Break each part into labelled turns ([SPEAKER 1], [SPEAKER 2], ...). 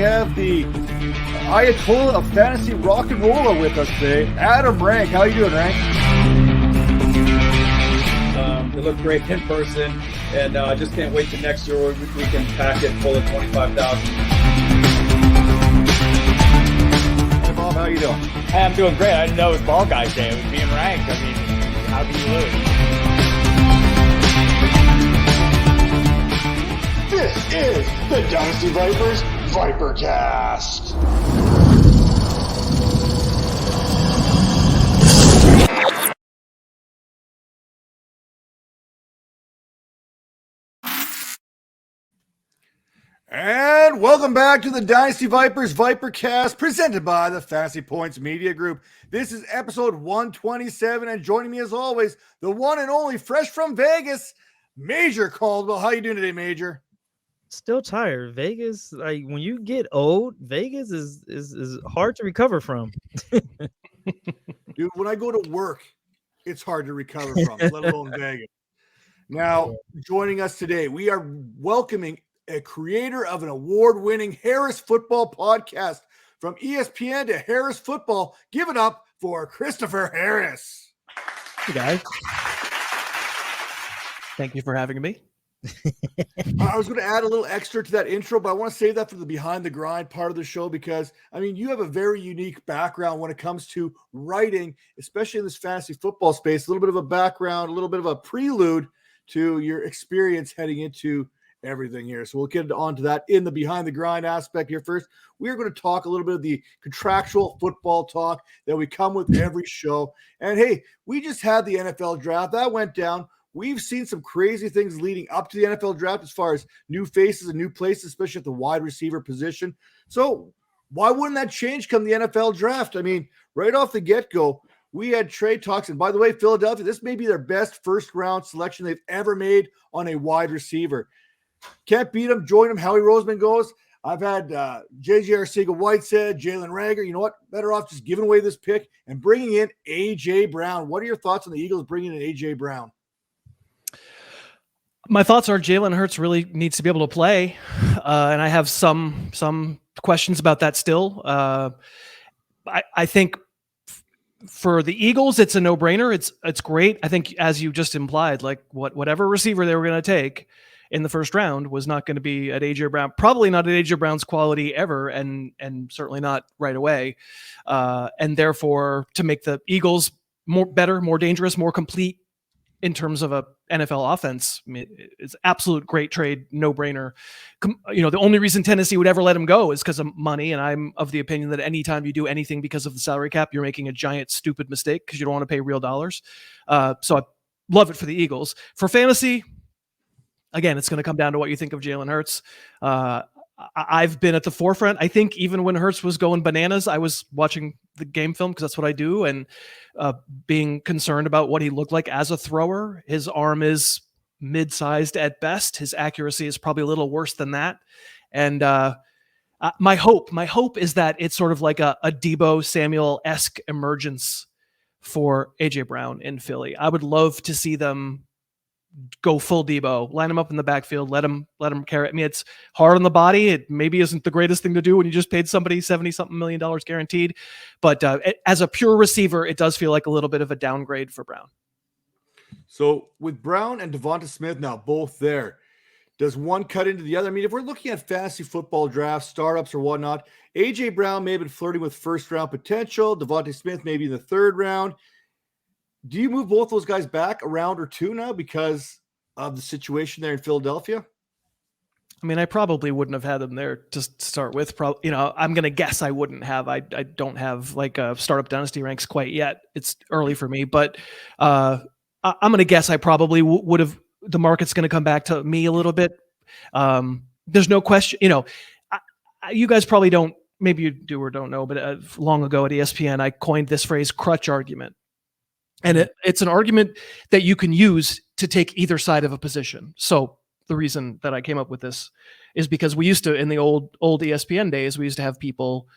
[SPEAKER 1] have the Ayatollah of fantasy rock and roller with us today, Adam Rank. How you doing, Rank?
[SPEAKER 2] They look great in person, and I just can't wait till next year where we can pack it full of 25,000.
[SPEAKER 1] Hey, Bob, how you doing?
[SPEAKER 3] Hey, I'm doing great. I didn't know it was Ball Guys Day. It was being ranked. I mean, how can you lose?
[SPEAKER 4] This is the Dynasty Vipers ViperCast.
[SPEAKER 1] And welcome back to the Dynasty Vipers ViperCast, presented by the Fantasy Points Media Group. This is episode 127, and joining me as always, the one and only, fresh from Vegas, Major Caldwell. How you doing today, Major?
[SPEAKER 5] Still tired. Vegas, like when you get old, Vegas is hard to recover from.
[SPEAKER 1] Dude, when I go to work, it's hard to recover from, let alone Vegas. Now, joining us today, we are welcoming a creator of an award-winning Harris football podcast. From ESPN to Harris football, give it up for Christopher Harris.
[SPEAKER 6] Hey guys. Thank you for having me.
[SPEAKER 1] I was going to add a little extra to that intro, but I want to save that for the behind the grind part of the show because, I mean, you have a very unique background when it comes to writing, especially in this fantasy football space. A little bit of a background, a little bit of a prelude to your experience heading into everything here. So we'll get on to that in the behind the grind aspect here first. We are going to talk a little bit of the contractual football talk that we come with every show. And hey, we just had the NFL draft. That went down. We've seen some crazy things leading up to the NFL draft as far as new faces and new places, especially at the wide receiver position. So why wouldn't that change come the NFL draft? I mean, right off the get-go, we had trade talks. And by the way, Philadelphia, this may be their best first-round selection they've ever made on a wide receiver. Can't beat him. Join him. Howie Roseman goes. I've had J.J. Arcega-Whiteside, Jalen Reagor. You know what? Better off just giving away this pick and bringing in A.J. Brown. What are your thoughts on the Eagles bringing in A.J. Brown?
[SPEAKER 6] My thoughts are Jalen Hurts really needs to be able to play, and I have some questions about that still. I think for the Eagles, it's a no-brainer. It's great. I think, as you just implied, like whatever receiver they were going to take in the first round was not going to be at A.J. Brown, probably not at A.J. Brown's quality ever, and certainly not right away. And therefore, to make the Eagles better, more dangerous, more complete in terms of a NFL offense, I mean, it's absolute great trade, no brainer. You know, the only reason Tennessee would ever let him go is because of money. And I'm of the opinion that anytime you do anything because of the salary cap, you're making a giant, stupid mistake because you don't want to pay real dollars. So I love it for the Eagles. For fantasy, again, it's going to come down to what you think of Jalen Hurts. I've been at the forefront. I think even when Hurts was going bananas, I was watching the game film because that's what I do, and being concerned about what he looked like as a thrower. His arm is mid-sized at best. His accuracy is probably a little worse than that. And my hope is that it's sort of like a Deebo Samuel-esque emergence for A.J. Brown in Philly. I would love to see them go full Deebo, line him up in the backfield, let him carry. I mean, it's hard on the body. It maybe isn't the greatest thing to do when you just paid somebody $70-something million guaranteed. But as a pure receiver, it does feel like a little bit of a downgrade for Brown.
[SPEAKER 1] So with Brown and Devonta Smith now both there, does one cut into the other? I mean, if we're looking at fantasy football drafts, startups or whatnot, A.J. Brown may have been flirting with first-round potential. Devonta Smith maybe in the third round. Do you move both those guys back a round or two now because of the situation there in Philadelphia?
[SPEAKER 6] I mean, I probably wouldn't have had them there to start with. I'm going to guess I wouldn't have. I don't have like a startup dynasty ranks quite yet. It's early for me, but I'm going to guess I probably would have. The market's going to come back to me a little bit. There's no question. You guys probably don't. Maybe you do or don't know, but long ago at ESPN, I coined this phrase "crutch argument." And it's an argument that you can use to take either side of a position. So the reason that I came up with this is because we used to, in the old ESPN days, we used to have people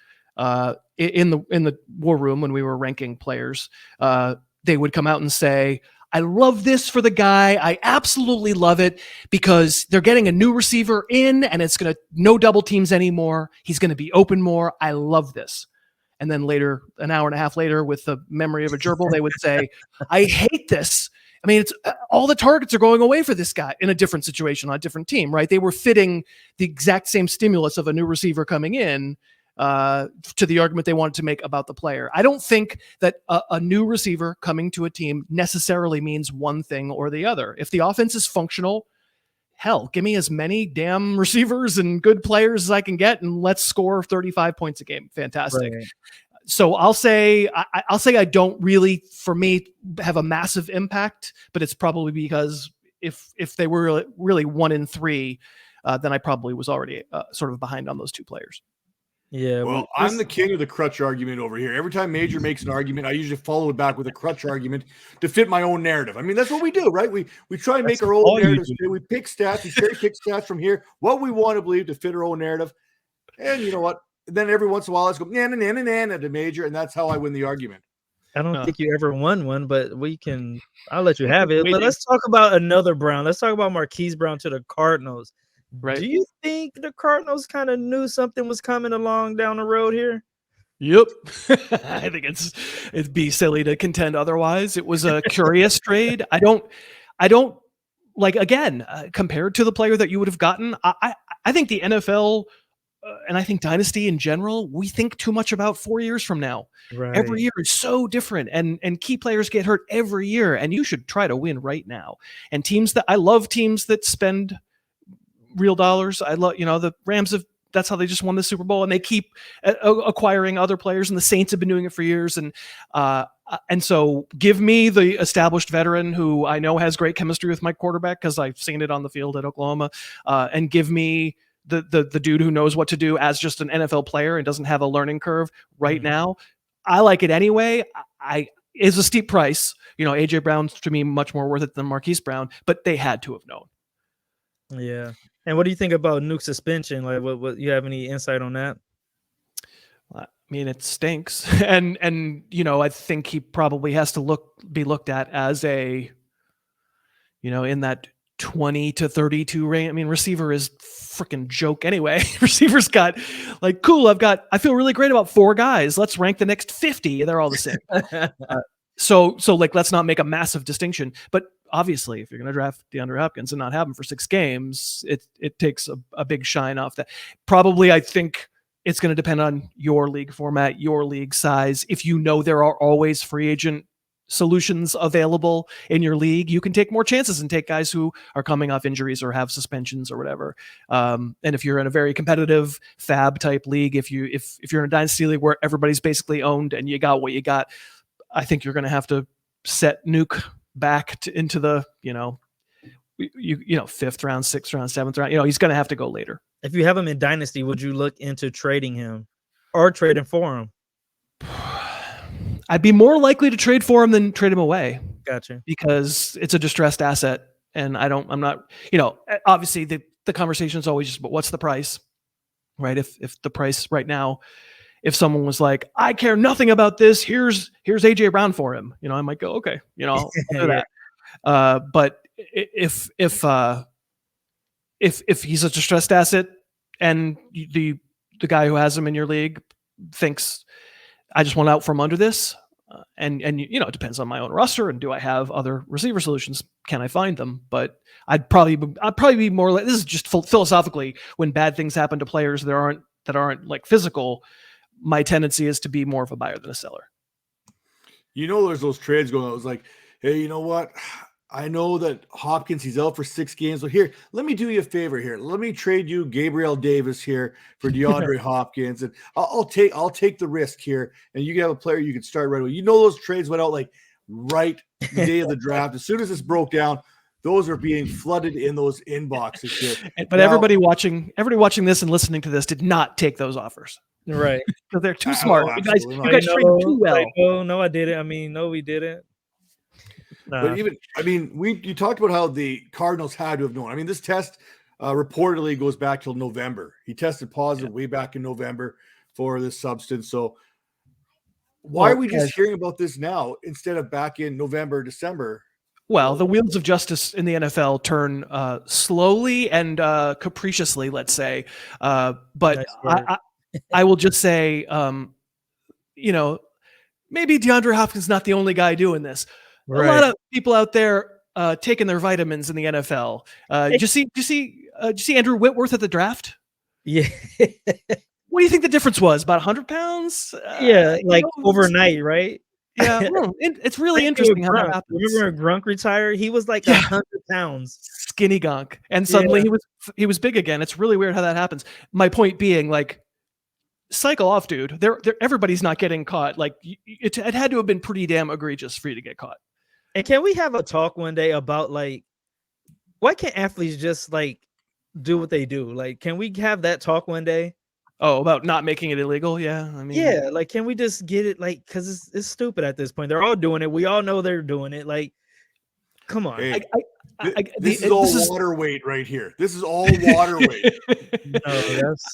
[SPEAKER 6] in the war room when we were ranking players. They would come out and say, I love this for the guy. I absolutely love it because they're getting a new receiver in and it's going to no double teams anymore. He's going to be open more. I love this. And then later, an hour and a half later, with the memory of a gerbil, they would say, I hate this. I mean, it's all the targets are going away for this guy in a different situation on a different team, right? They were fitting the exact same stimulus of a new receiver coming in to the argument they wanted to make about the player. I don't think that a new receiver coming to a team necessarily means one thing or the other. If the offense is functional, hell, give me as many damn receivers and good players as I can get, and let's score 35 points a game. Fantastic. Right. So I'll say I don't really, for me, have a massive impact, but it's probably because if they were really 1 in 3, then I probably was already sort of behind on those 2 players.
[SPEAKER 5] Yeah,
[SPEAKER 1] well, I'm the king of the crutch argument over here. Every time Major makes an argument, I usually follow it back with a crutch argument to fit my own narrative. I mean, that's what we do, right? We try and make our own narratives. We pick stats, we cherry pick stats from here, what we want to believe to fit our own narrative. And you know what? Then every once in a while, let's go na to Major, and that's how I win the argument.
[SPEAKER 5] I don't think you ever won one, but I'll let you have it. But let's talk about another Brown. Let's talk about Marquise Brown to the Cardinals. Right. Do you think the Cardinals kind of knew something was coming along down the road here?
[SPEAKER 6] Yep. I think it'd be silly to contend otherwise. It was a curious trade. I don't like, again, compared to the player that you would have gotten, I think the NFL and I think Dynasty in general, we think too much about 4 years from now. Right. Every year is so different, and key players get hurt every year, and you should try to win right now. And I love teams that spend real dollars. I love, the Rams that's how they just won the Super Bowl, and they keep acquiring other players, and the Saints have been doing it for years. And so give me the established veteran who I know has great chemistry with my quarterback because I've seen it on the field at Oklahoma, and give me the dude who knows what to do as just an NFL player and doesn't have a learning curve right now. I like it anyway. It's a steep price. AJ Brown's to me much more worth it than Marquise Brown, but they had to have known.
[SPEAKER 5] Yeah. And what do you think about Nuke's suspension? Like, what you have any insight on that?
[SPEAKER 6] I mean, it stinks, and I think he probably has to be looked at as a, in that 20 to 32 range. I mean, receiver is freaking joke anyway. Receivers got like, cool, I feel really great about 4 guys. Let's rank the next 50. They're all the same. So like, let's not make a massive distinction. But obviously, if you're going to draft DeAndre Hopkins and not have him for 6 games, it takes a big shine off that. Probably, I think it's going to depend on your league format, your league size. If there are always free agent solutions available in your league, you can take more chances and take guys who are coming off injuries or have suspensions or whatever. And if you're in a very competitive fab type league, if you're in a dynasty league where everybody's basically owned and you got what you got, I think you're going to have to set Nuke back into the 5th round, 6th round, 7th round. He's going to have to go later.
[SPEAKER 5] If you have him in dynasty, would you look into trading him or trading for him?
[SPEAKER 6] I'd be more likely to trade for him than trade him away.
[SPEAKER 5] Gotcha. Because
[SPEAKER 6] it's a distressed asset, and I'm not. Obviously the conversation is always just, but what's the price, right? If the price right now, if someone was like, I care nothing about this, here's AJ Brown for him, I might go, okay, I'll do that. But if he's a distressed asset and the guy who has him in your league thinks, I just want out from under this, and it depends on my own roster and do I have other receiver solutions? Can I find them? But I'd probably be more like, this is just philosophically, when bad things happen to players that aren't like physical, my tendency is to be more of a buyer than a seller.
[SPEAKER 1] There's those trades going on. It was like, hey, you know what? I know that Hopkins, he's out for 6 games. So here, let me do you a favor here. Let me trade you Gabriel Davis here for DeAndre Hopkins. And I'll take the risk here. And you can have a player you can start right away. Those trades went out like right the day of the draft. As soon as this broke down, those are being flooded in those inboxes here.
[SPEAKER 6] But everybody watching this and listening to this did not take those offers.
[SPEAKER 5] Right.
[SPEAKER 6] Because they're too smart. You guys traded too well.
[SPEAKER 5] No, I didn't. No, we didn't.
[SPEAKER 1] But you talked about how the Cardinals had to have known. This test reportedly goes back till November. He tested positive way back in November for this substance. So why are we just hearing about this now instead of back in November, December?
[SPEAKER 6] Well, the wheels of justice in the NFL turn slowly and capriciously, let's say. But
[SPEAKER 5] Nice word.
[SPEAKER 6] I will just say, maybe DeAndre Hopkins is not the only guy doing this. A lot of people out there taking their vitamins in the NFL. Did you see Andrew Whitworth at the draft?
[SPEAKER 5] Yeah.
[SPEAKER 6] What do you think the difference was? About 100 pounds?
[SPEAKER 5] Yeah, like overnight, right?
[SPEAKER 6] Yeah, it's really interesting how that happens.
[SPEAKER 5] Remember when Grunk retired? He was like 100 pounds.
[SPEAKER 6] Skinny gunk. And suddenly he was big again. It's really weird how that happens. My point being, like, cycle off, dude. Everybody's not getting caught. Like, it had to have been pretty damn egregious for you to get caught.
[SPEAKER 5] And can we have a talk one day about, like, why can't athletes just, like, do what they do? Like, can we have that talk one day?
[SPEAKER 6] Oh, about not making it illegal? Yeah, I mean,
[SPEAKER 5] yeah, like, can we just get it? Like, because it's stupid at this point. They're all doing it. We all know they're doing it. Like, come on.
[SPEAKER 1] Hey, this is all water weight right here. This is all water weight.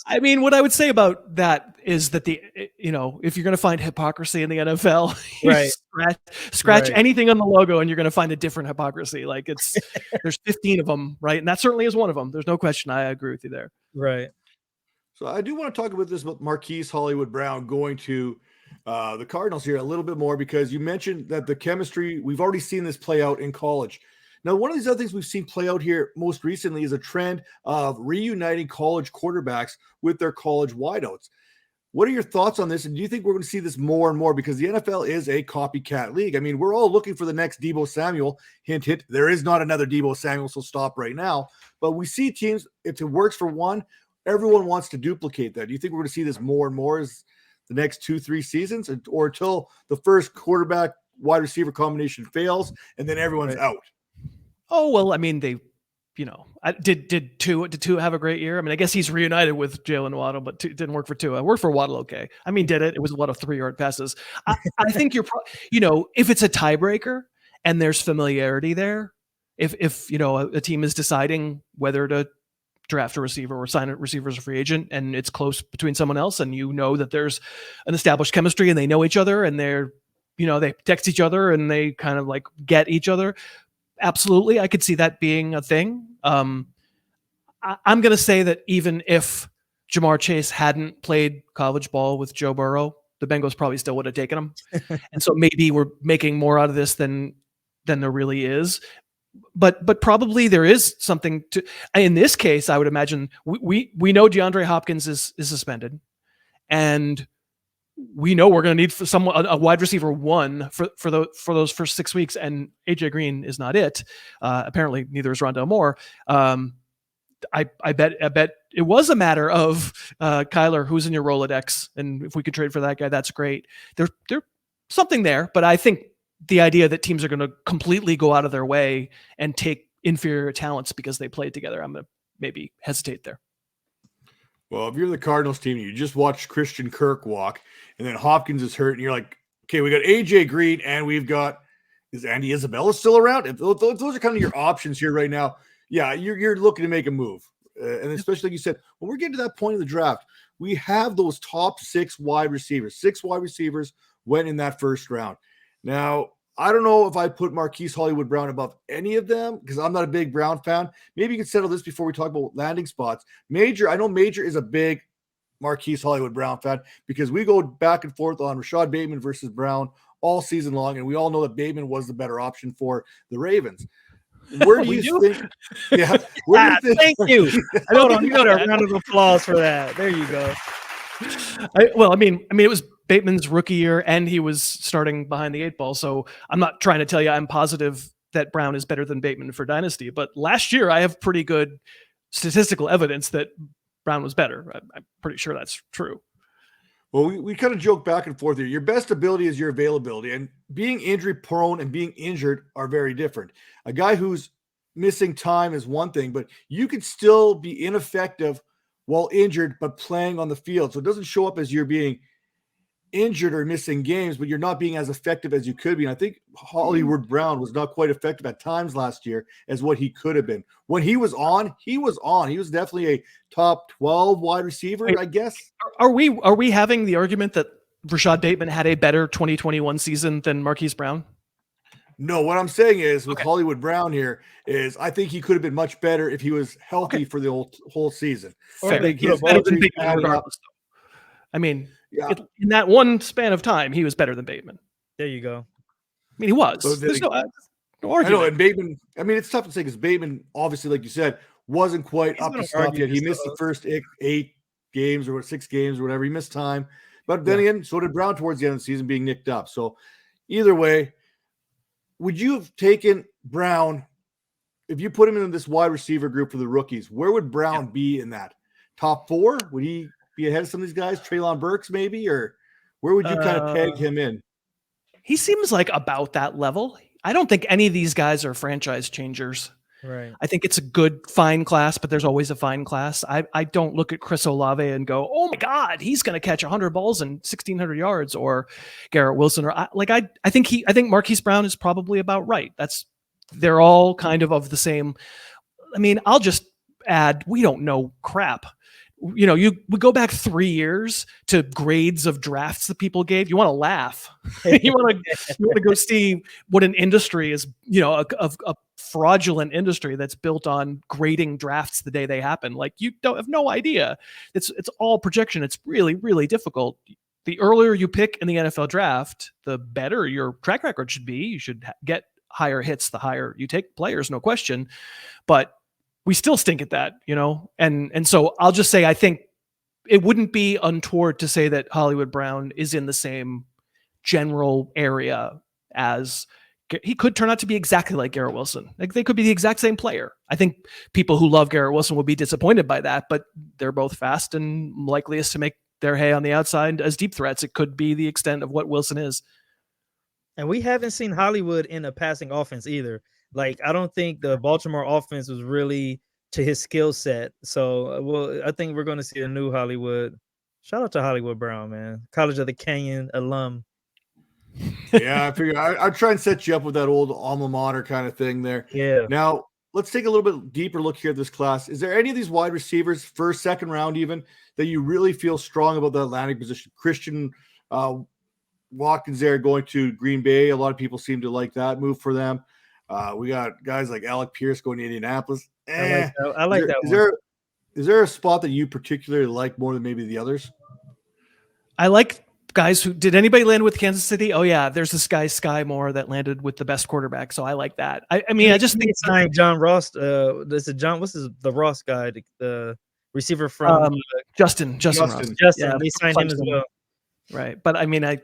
[SPEAKER 6] I mean, what I would say about that is that if you're going to find hypocrisy in the NFL, scratch anything on the logo and you're going to find a different hypocrisy. Like, there's 15 of them, right? And that certainly is one of them. There's no question. I agree with you there.
[SPEAKER 5] Right.
[SPEAKER 1] So I do want to talk about Marquise Hollywood Brown going to the Cardinals here a little bit more, because you mentioned that the chemistry, we've already seen this play out in college. Now, one of these other things we've seen play out here most recently is a trend of reuniting college quarterbacks with their college wideouts. What are your thoughts on this? And do you think we're going to see this more and more? Because the NFL is a copycat league. I mean, we're all looking for the next Deebo Samuel. Hint, hint, there is not another Deebo Samuel, so stop right now. But we see teams, if it works for one, everyone wants to duplicate that. Do you think we're going to see this more and more as the next 2-3 seasons, or until the first quarterback wide receiver combination fails and then everyone's out?
[SPEAKER 6] Oh, well, I mean, did Tua have a great year? I mean, I guess he's reunited with Jalen Waddle, but it didn't work for Tua. It worked for Waddle, okay. I mean, did it? It was a lot of 3-yard passes. I think if it's a tiebreaker and there's familiarity there, if a team is deciding whether to draft a receiver or sign a receiver as a free agent, and it's close between someone else, and that there's an established chemistry and they know each other and they text each other and they kind of like get each other. Absolutely. I could see that being a thing. I'm going to say that even if Jamar Chase hadn't played college ball with Joe Burrow, the Bengals probably still would have taken him. And so maybe we're making more out of this than there really is. But probably there is something to, in this case, I would imagine we know DeAndre Hopkins is suspended, and we know we're going to need a wide receiver one for those first 6 weeks, and AJ Green is not it. Apparently neither is Rondale Moore. I bet it was a matter of Kyler, who's in your Rolodex, and if we could trade for that guy, that's great. There's something there, but I think the idea that teams are going to completely go out of their way and take inferior talents because they played together, I'm going to maybe hesitate there.
[SPEAKER 1] Well, if you're the Cardinals team, you just watch Christian Kirk walk, and then Hopkins is hurt, and you're like, okay, we got AJ Green, and we've got, is Andy Isabella still around? If those are kind of your options here right now. Yeah, you're looking to make a move. And especially like you said, when we're getting to that point of the draft, we have those top 6 wide receivers. 6 wide receivers went in that first round. Now, I don't know if I put Marquise Hollywood Brown above any of them, because I'm not a big Brown fan. Maybe you can settle this before we talk about landing spots. I know Major is a big Marquise Hollywood Brown fan, because we go back and forth on Rashad Bateman versus Brown all season long, and we all know that Bateman was the better option for the Ravens. Where do you think? Yeah,
[SPEAKER 5] thank you. Hold on, you got a round of applause for that. There you go.
[SPEAKER 6] I mean, it was Bateman's rookie year, and he was starting behind the 8 ball. So I'm not trying to tell you I'm positive that Brown is better than Bateman for Dynasty, but last year I have pretty good statistical evidence that Brown was better. I'm pretty sure that's true.
[SPEAKER 1] Well, we kind of joke back and forth here. Your best ability is your availability, and being injury prone and being injured are very different. A guy who's missing time is one thing, but you could still be ineffective while injured, but playing on the field. So it doesn't show up as you're being injured or missing games, but you're not being as effective as you could be. And I think Hollywood Brown was not quite effective at times last year as what he could have been. When he was on, he was on. He was definitely a top 12 wide receiver, I guess.
[SPEAKER 6] Are we having the argument that Rashad Bateman had a better 2021 season than Marquise Brown?
[SPEAKER 1] No, what I'm saying is with Hollywood Brown here is I think he could have been much better if he was healthy for the whole season.
[SPEAKER 6] Fair.
[SPEAKER 1] I think
[SPEAKER 6] He was better than Bateman regardless, though. I mean, in that one span of time, he was better than Bateman.
[SPEAKER 5] There you go.
[SPEAKER 6] I mean, he was.
[SPEAKER 1] So
[SPEAKER 6] There's no
[SPEAKER 1] I
[SPEAKER 6] argument.
[SPEAKER 1] know, and Bateman, I mean, it's tough to say because Bateman, obviously, like you said, wasn't quite up to snuff yet. He missed the first 8 games or 6 games or whatever. He missed time. But then again, so did Brown towards the end of the season being nicked up. So either way, would you have taken Brown if you put him in this wide receiver group for the rookies? Where would Brown be in that? Top 4? Would he be ahead of some of these guys? Treylon Burks maybe? Or where would you kind of peg him in?
[SPEAKER 6] He seems like about that level. I don't think any of these guys are franchise changers.
[SPEAKER 5] Right.
[SPEAKER 6] I think it's a good, fine class, but there's always a fine class. I don't look at Chris Olave and go, oh my God, he's going to catch 100 balls and 1,600 yards, or Garrett Wilson, or I think Marquise Brown is probably about right. They're all kind of the same. I mean, I'll just add, we don't know crap. We go back 3 years to grades of drafts that people gave. You want to laugh. you want to go see what an industry is, a fraudulent industry that's built on grading drafts the day they happen. Like, you don't have no idea. It's all projection. It's really, really difficult. The earlier you pick in the NFL draft, the better your track record should be. You should get higher hits the higher you take players, no question. But we still stink at that, and so I'll just say I think it wouldn't be untoward to say that Hollywood Brown is in the same general area as he could turn out to be exactly like Garrett Wilson. Like, they could be the exact same player. I think people who love Garrett Wilson will be disappointed by that, but they're both fast and likeliest to make their hay on the outside as deep threats. It could be the extent of what Wilson is.
[SPEAKER 5] And we haven't seen Hollywood in a passing offense either. Like, I don't think the Baltimore offense was really to his skill set. So, I think we're going to see a new Hollywood. Shout out to Hollywood Brown, man. College of the Canyon alum.
[SPEAKER 1] Yeah, I figure I'd try and set you up with that old alma mater kind of thing there.
[SPEAKER 5] Yeah.
[SPEAKER 1] Now, let's take a little bit deeper look here at this class. Is there any of these wide receivers, first, second round even, that you really feel strong about the landing position? Christian Watkins there going to Green Bay. A lot of people seem to like that move for them. We got guys like Alec Pierce going to Indianapolis.
[SPEAKER 5] I like that.
[SPEAKER 1] Is there a spot that you particularly like more than maybe the others?
[SPEAKER 6] I like guys who did anybody land with Kansas City? Oh yeah, there's this guy Sky Moore that landed with the best quarterback. So I like that. I mean, I just think
[SPEAKER 5] signed John Ross. This is John. What's the Ross guy? The receiver from
[SPEAKER 6] Justin Ross.
[SPEAKER 5] Justin. They signed him as well.
[SPEAKER 6] Right, but I mean, I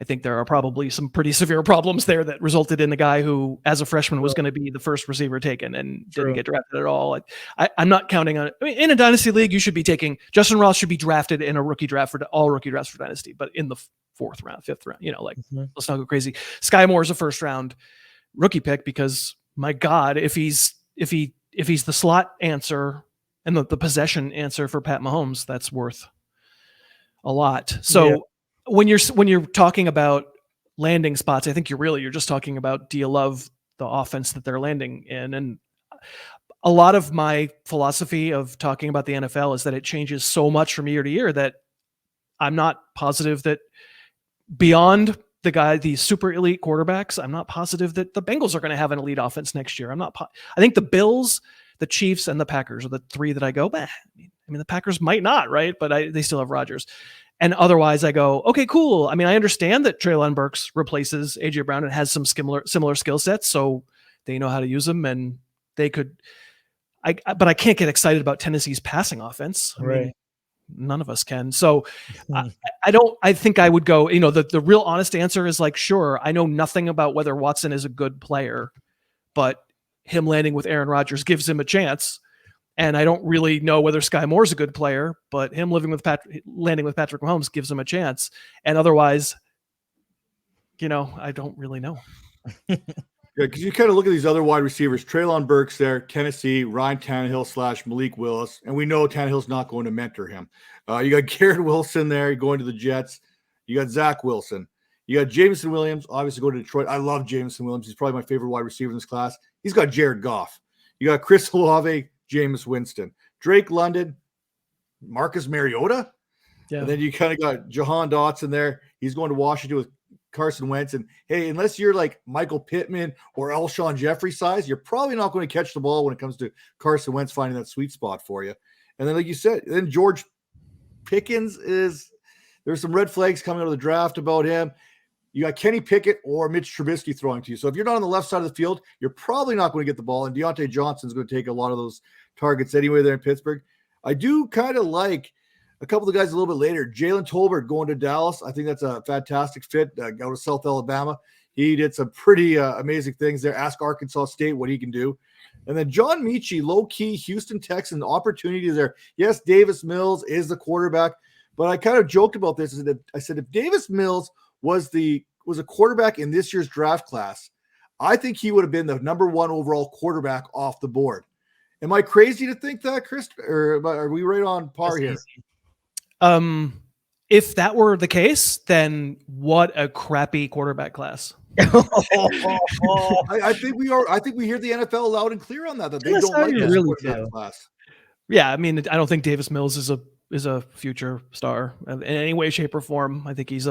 [SPEAKER 6] think there are probably some pretty severe problems there that resulted in the guy who, as a freshman, was going to be the first receiver taken and didn't get drafted at all. I'm not counting on it. I mean, in a dynasty league, you should be taking Justin Ross should be drafted in a rookie draft for all rookie drafts for dynasty, but in the 4th round, 5th round, let's not go crazy. Sky Moore is a first round rookie pick because, my God, if he's the slot answer and the possession answer for Pat Mahomes, that's worth a lot. So. Yeah. When you're talking about landing spots, I think you're just talking about, do you love the offense that they're landing in? And a lot of my philosophy of talking about the NFL is that it changes so much from year to year that I'm not positive that beyond these super elite quarterbacks, I'm not positive that the Bengals are going to have an elite offense next year. I think the Bills, the Chiefs, and the Packers are the 3 that I go, I mean, the Packers might not, right? But they still have Rodgers. And otherwise I go, okay, cool. I mean, I understand that Treylon Burks replaces AJ Brown and has some similar skill sets, so they know how to use them, and they could. But I can't get excited about Tennessee's passing offense. I mean, none of us can. So I don't. I think I would go. The real honest answer is like, sure, I know nothing about whether Watson is a good player, but him landing with Aaron Rodgers gives him a chance. And I don't really know whether Sky Moore's a good player, but him landing with Patrick Mahomes gives him a chance. And otherwise, I don't really know.
[SPEAKER 1] Yeah, because you kind of look at these other wide receivers, Treylon Burks there, Tennessee, Ryan Tannehill / Malik Willis, and we know Tannehill's not going to mentor him. You got Garrett Wilson there going to the Jets. You got Zach Wilson. You got Jameson Williams, obviously going to Detroit. I love Jameson Williams. He's probably my favorite wide receiver in this class. He's got Jared Goff. You got Chris Olave, Jameis Winston, Drake London, Marcus Mariota. Yeah. And then you kind of got Jahan Dotson there. He's going to Washington with Carson Wentz. And hey, unless you're like Michael Pittman or Alshon Jeffrey size, you're probably not going to catch the ball when it comes to Carson Wentz finding that sweet spot for you. And then, like you said, then George Pickens there's some red flags coming out of the draft about him. You got Kenny Pickett or Mitch Trubisky throwing to you. So if you're not on the left side of the field, you're probably not going to get the ball. And Deontay Johnson's going to take a lot of those targets anyway there in Pittsburgh. I do kind of like a couple of the guys a little bit later. Jalen Tolbert going to Dallas. I think that's a fantastic fit. Go to South Alabama. He did some pretty amazing things there. Ask Arkansas State what he can do. And then John Mechie, low-key Houston Texans, opportunity there. Yes, Davis Mills is the quarterback, but I kind of joked about this. I said if Davis Mills was a quarterback in this year's draft class, I think he would have been the number 1 overall quarterback off the board. Am I crazy to think that, Chris? Or are we right on par here?
[SPEAKER 6] If that were the case, then what a crappy quarterback class.
[SPEAKER 1] I think we are. I think we hear the NFL loud and clear on that they don't like this
[SPEAKER 5] really
[SPEAKER 1] quarterback class.
[SPEAKER 6] Yeah, I mean, I don't think Davis Mills is a future star in any way, shape, or form. I think he's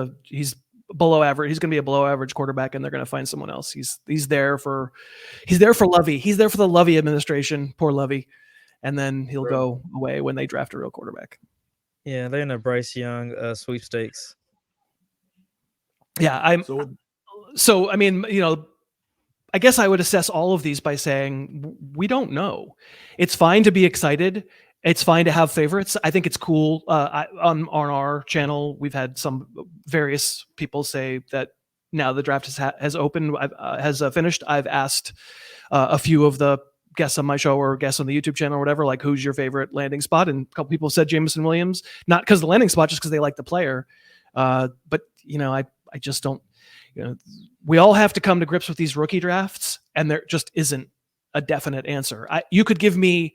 [SPEAKER 6] below average. He's going to be a below average quarterback, and they're going to find someone else. He's there for Lovey. He's there for the Lovey administration. Poor Lovey, and then he'll go away when they draft a real quarterback.
[SPEAKER 5] Yeah, they're in a Bryce Young sweepstakes.
[SPEAKER 6] Yeah, So I mean, I guess I would assess all of these by saying we don't know. It's fine to be excited. It's fine to have favorites. I think it's cool. On our channel, we've had some various people say that now the draft has opened, has finished. I've asked a few of the guests on my show or guests on the YouTube channel or whatever, like, who's your favorite landing spot? And a couple people said Jameson Williams, not because of the landing spot, just because they like the player. But I just don't. We all have to come to grips with these rookie drafts, and there just isn't a definite answer. You could give me,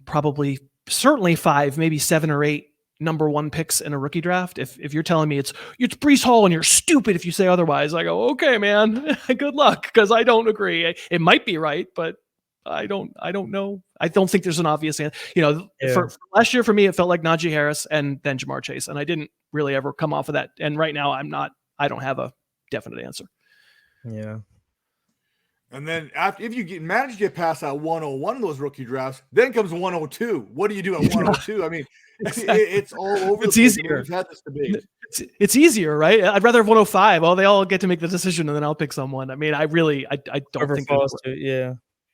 [SPEAKER 6] probably certainly 5, maybe 7 or 8 number 1 picks in a rookie draft. If you're telling me it's Breece Hall and you're stupid if you say otherwise, I go, okay, man, good luck, because I don't agree. It might be right, but I don't know. I don't think there's an obvious answer. For last year for me, it felt like Najee Harris and then Jamar Chase, and I didn't really ever come off of that. And right now, I don't have a definite answer.
[SPEAKER 5] Yeah.
[SPEAKER 1] And then if you manage to get past that 101 of those rookie drafts, then comes 102. What do you do at 102? I mean, exactly. It's all over.
[SPEAKER 6] It's easier.
[SPEAKER 1] We've had this debate.
[SPEAKER 6] It's easier, right? I'd rather have 105. Oh, they all get to make the decision, and then I'll pick someone. I mean, I don't think.
[SPEAKER 5] Yeah.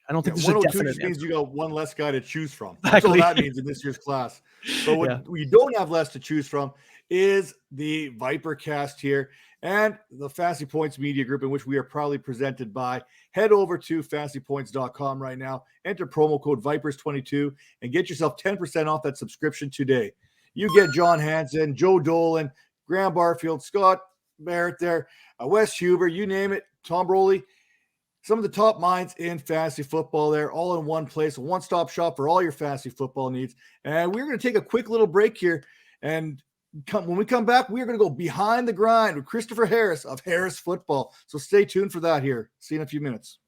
[SPEAKER 6] I don't think there's
[SPEAKER 1] 102
[SPEAKER 6] a definite
[SPEAKER 1] just means you got one less guy to choose from.
[SPEAKER 6] Exactly.
[SPEAKER 1] That's all that means in this year's class. But what we don't have less to choose from is the ViperCast here and the Fantasy Points Media Group, in which we are proudly presented by. Head over to fantasypoints.com right now, enter promo code Vipers22, and get yourself 10% off that subscription today. You get John Hansen, Joe Dolan, Graham Barfield, Scott Barrett there, Wes Huber, you name it, Tom Broley. Some of the top minds in fantasy football there, all in one place, a one-stop shop for all your fantasy football needs. And we're going to take a quick little break here. And when we come back, we're going to go behind the grind with Christopher Harris of Harris Football. So stay tuned for that here. See you in a few minutes.